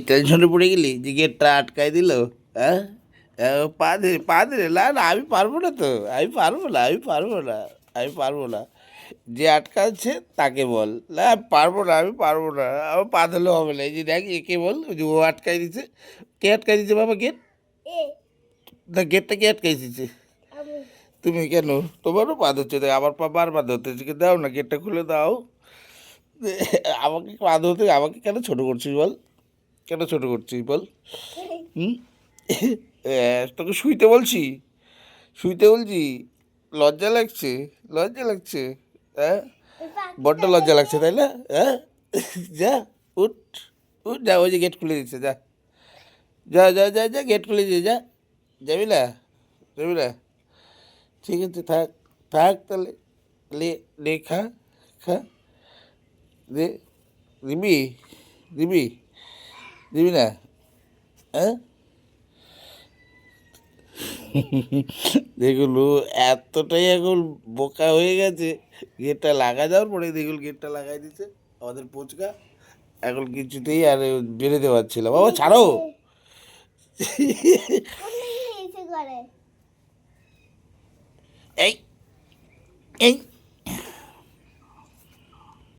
টেনশনে পড়ে গেলি যে গেটটা আটকাই দিল? হ্যাঁ, পা ধরে না না, আমি পারবো না তো, আমি পারবো না, আমি পারবো না, আমি পারবো না। যে আটকাচ্ছে তাকে বল, না আমি পারবো না, আমি পারবো না, আমার পা ধরলে হবে না। এই যে দেখ, একে বল যে ও আটকাই দিচ্ছে। কে আটকাই দিচ্ছে বাবা গেট? না, গেটটা কে আটকাই দিচ্ছে? তুমি কেন? তোমারও পা ধরছে, দেখ আমার পা বারবার ধরতেছে, দাও না, গেটটা খুলে দাও। আমাকে পা ধরতে, আমাকে কেন ছোট করছিস বল? কেন ছোট করছিস বল? হুম? তোকে শুইতে বলছি, শুইতে বলছি, লজ্জা লাগছে, লজ্জা লাগছে, হ্যাঁ? বড্ড লজ্জা লাগছে তাই না? হ্যাঁ, যা, উঠ, উঠ, যা, ওই যে গেট খুলে দিচ্ছে, যা, যা, যা, যা, যা, গেট খুলে দিয়ে যা, যাবি না, যাবি না? ঠিক আছে, থাক, থাক তাহলে, লে, লে, খা, খা, দে, দিবি, দিবি, দিবি না? হ্যাঁ, দেখুন ও এতটাই এখন বোকা হয়ে গেছে, গেটটা লাগা যাওয়ার পরে দেখুন গেটটা লাগাই দিচ্ছে আমাদের পোচকা। এখন কিছুতেই আর বেরোতে পারছিল, বাবা ছাড়ো। এই, এই,